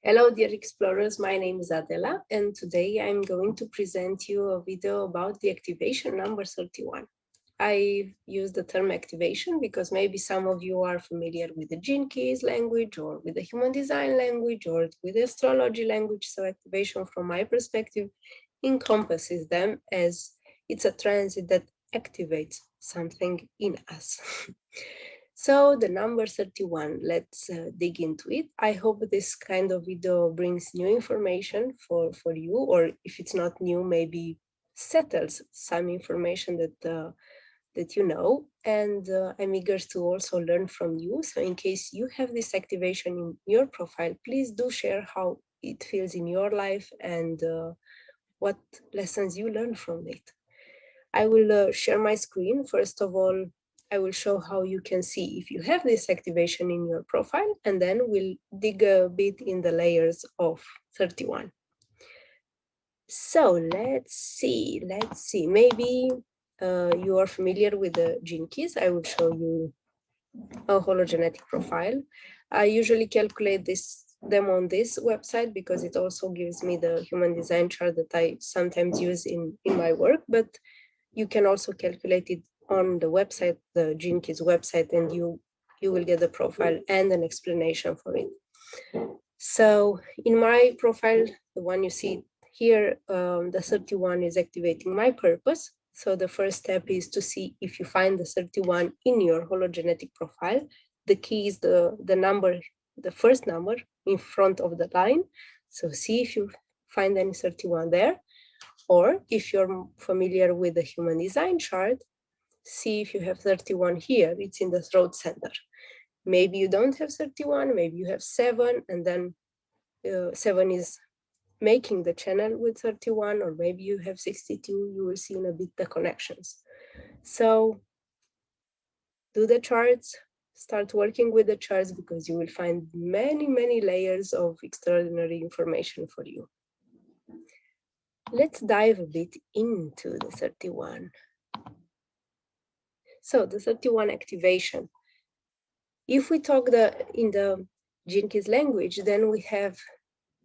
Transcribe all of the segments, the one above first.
Hello, dear explorers. My name is Adela, and today I'm going to present you a video about the activation number 31. I use the term activation because maybe some of you are familiar with the Gene Keys language or with the human design language or with the astrology language. So activation, from my perspective, encompasses them as it's a transit that activates something in us. So the number 31, let's dig into it. I hope this kind of video brings new information for you, or if it's not new, maybe settles some information that you know. And I'm eager to also learn from you. So in case you have this activation in your profile, please do share how it feels in your life and what lessons you learn from it. I will share my screen. First of all, I will show how you can see if you have this activation in your profile, and then we'll dig a bit in the layers of 31. So let's see. Maybe you are familiar with the gene keys. I will show you a hologenetic profile. I usually calculate them on this website because it also gives me the human design chart that I sometimes use in my work, but you can also calculate it on the website, the Gene Keys website, and you will get the profile and an explanation for it. So in my profile, the one you see here, the 31 is activating my purpose. So the first step is to see if you find the 31 in your hologenetic profile. The key is the number, the first number in front of the line. So see if you find any 31 there. Or if you're familiar with the human design chart, see if you have 31 here. It's in the throat center. Maybe you don't have 31, maybe you have 7, and then 7 is making the channel with 31, or maybe you have 62. You will see in a bit the connections. So do the charts, start working with the charts, because you will find many, many layers of extraordinary information for you. Let's dive a bit into the 31. So the 31 activation. If we talk in the Gene Keys language, then we have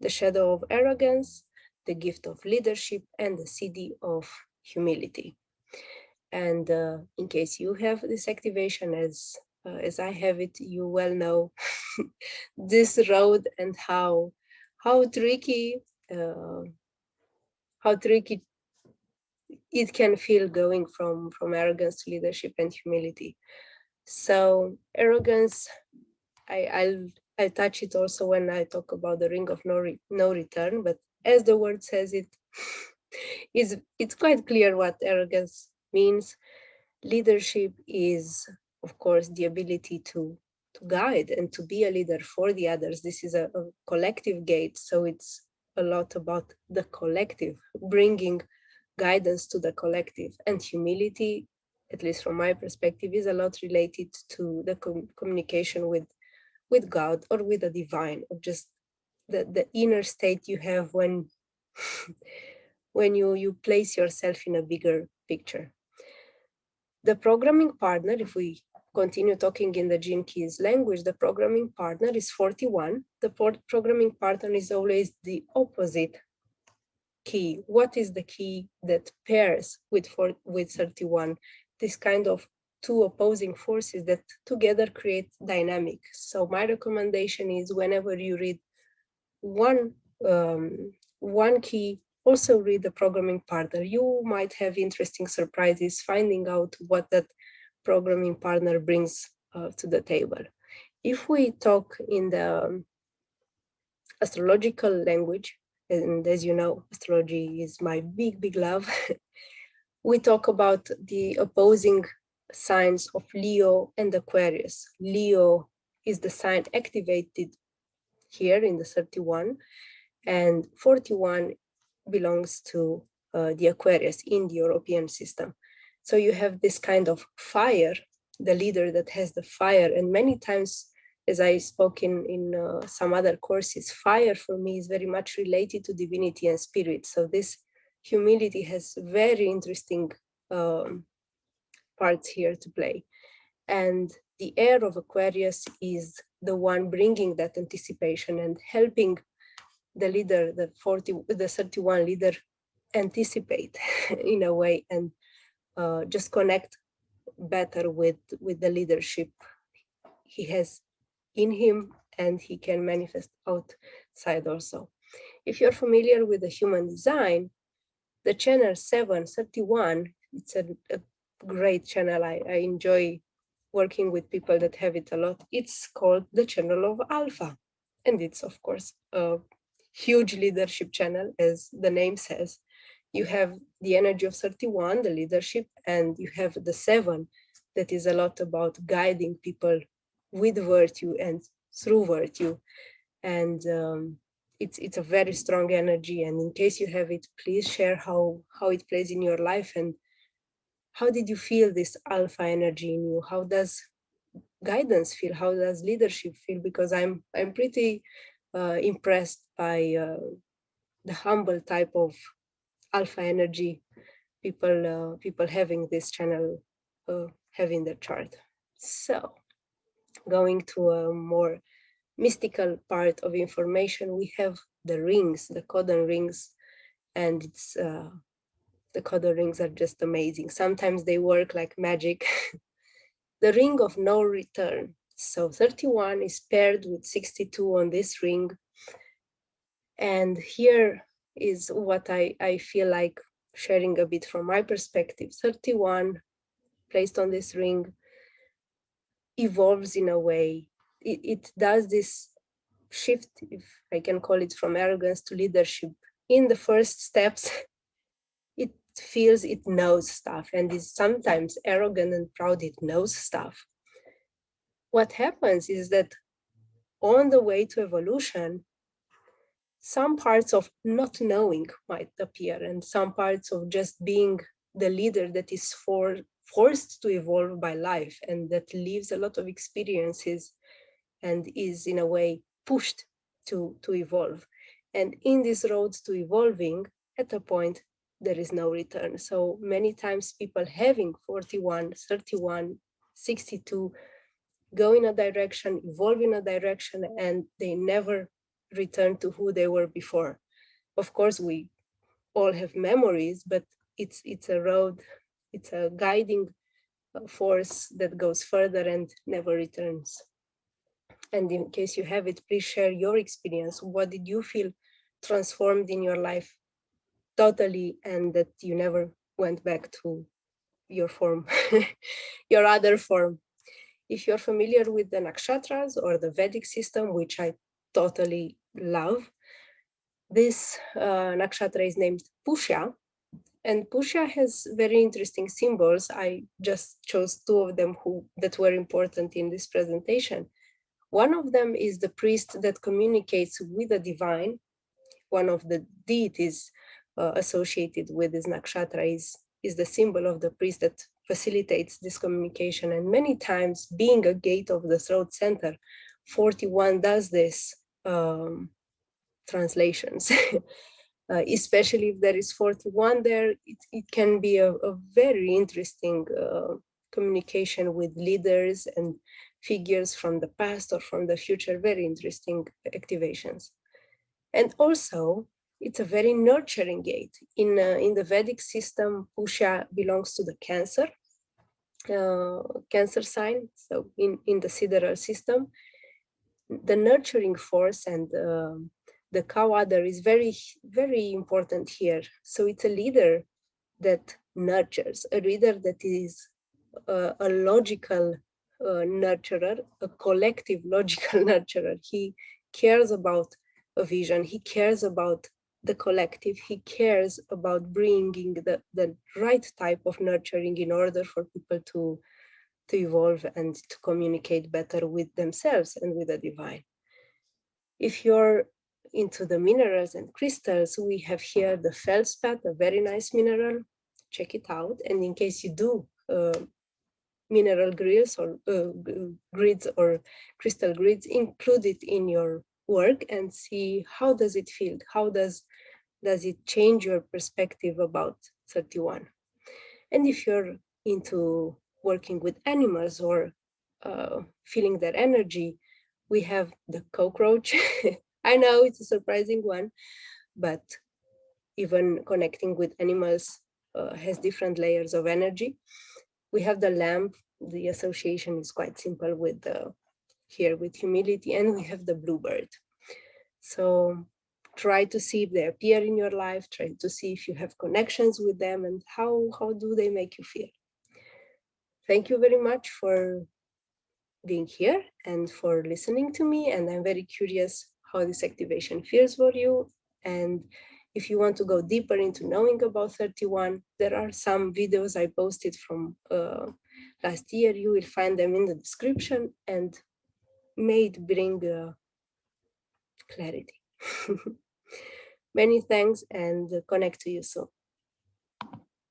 the shadow of arrogance, the gift of leadership, and the CD of humility. And in case you have this activation as I have it, you well know this road and how tricky it can feel going from arrogance to leadership and humility. So arrogance, I'll touch it also when I talk about the ring of no return, but as the word says, it's quite clear what arrogance means. Leadership is, of course, the ability to guide and to be a leader for the others. This is a collective gate, so it's a lot about the collective, bringing guidance to the collective. And humility, at least from my perspective, is a lot related to the communication with God or with the divine, or just the inner state you have when when you place yourself in a bigger picture. The programming partner, if we continue talking in the Gene Keys language, the programming partner is 41. The programming partner is always the opposite key. What is the key that pairs with 31? This kind of two opposing forces that together create dynamic. So my recommendation is, whenever you read one key, also read the programming partner. You might have interesting surprises finding out what that programming partner brings to the table. If we talk in the astrological language, and as you know, astrology is my big love, we talk about the opposing signs of Leo and Aquarius. Leo is the sign activated here in the 31, and 41 belongs to the Aquarius in the European system. So you have this kind of fire, the leader that has the fire. And many times, as I spoke in some other courses, fire for me is very much related to divinity and spirit. So this humility has very interesting parts here to play. And the air of Aquarius is the one bringing that anticipation and helping the leader, the 31 leader anticipate in a way, and just connect better with the leadership he has in him, and he can manifest outside also. If you're familiar with the human design, the channel 731, it's a great channel. I enjoy working with people that have it a lot. It's called the channel of Alpha. And it's, of course, a huge leadership channel, as the name says. You have the energy of 31, the leadership, and you have the 7, that is a lot about guiding people with virtue and through virtue. And it's a very strong energy. And in case you have it, please share how it plays in your life, and how did you feel this alpha energy in you? How does guidance feel? How does leadership feel? Because I'm pretty impressed by the humble type of alpha energy people having this channel having their chart. So going to a more mystical part of information, we have the rings, the codon rings, and it's the codon rings are just amazing. Sometimes they work like magic. The ring of no return. So 31 is paired with 62 on this ring. And here is what I feel like sharing a bit from my perspective. 31 placed on this ring evolves in a way. It does this shift, if I can call it, from arrogance to leadership. In the first steps, it feels it knows stuff and is sometimes arrogant and proud it knows stuff. What happens is that on the way to evolution, some parts of not knowing might appear, and some parts of just being the leader that is forced to evolve by life, and that lives a lot of experiences and is in a way pushed to evolve. And in these roads to evolving, at a point, there is no return. So many times people having 41, 31, 62, go in a direction, evolve in a direction, and they never return to who they were before. Of course, we all have memories, but it's a road, it's a guiding force that goes further and never returns. And in case you have it, please share your experience. What did you feel transformed in your life totally, and that you never went back to your form, your other form? If you're familiar with the nakshatras or the Vedic system, which I totally love, this nakshatra is named Pusha, and Pusha has very interesting symbols. I just chose 2 of them that were important in this presentation. One of them is the priest that communicates with the divine. One of the deities associated with this nakshatra is the symbol of the priest that facilitates this communication. And many times, being a gate of the throat center, 41 does this translations. Especially if there is 41 there, it can be a very interesting communication with leaders and figures from the past or from the future, very interesting activations. And also, it's a very nurturing gate. In the Vedic system, Pusha belongs to the Cancer sign. So in the Cedar system, the nurturing force and the cow adder is very, very important here. So it's a leader that nurtures, a leader that is a logical nurturer, a collective logical nurturer. He cares about a vision. He cares about the collective. He cares about bringing the right type of nurturing in order for people to evolve and to communicate better with themselves and with the divine. If you're into the minerals and crystals, we have here the feldspathe, a very nice mineral. Check it out. And in case you do mineral grids or grids or crystal grids, include it in your work and see how does it feel? How does it change your perspective about 31? And if you're into working with animals or feeling their energy, we have the cockroach, I know it's a surprising one, but even connecting with animals has different layers of energy. We have the lamp. The association is quite simple with the here with humility, and we have the bluebird. So try to see if they appear in your life, try to see if you have connections with them, and how do they make you feel. Thank you very much for being here and for listening to me, and I'm very curious how this activation feels for you. And if you want to go deeper into knowing about 31, there are some videos I posted from last year. You will find them in the description, and may it bring clarity. Many thanks, and connect to you soon.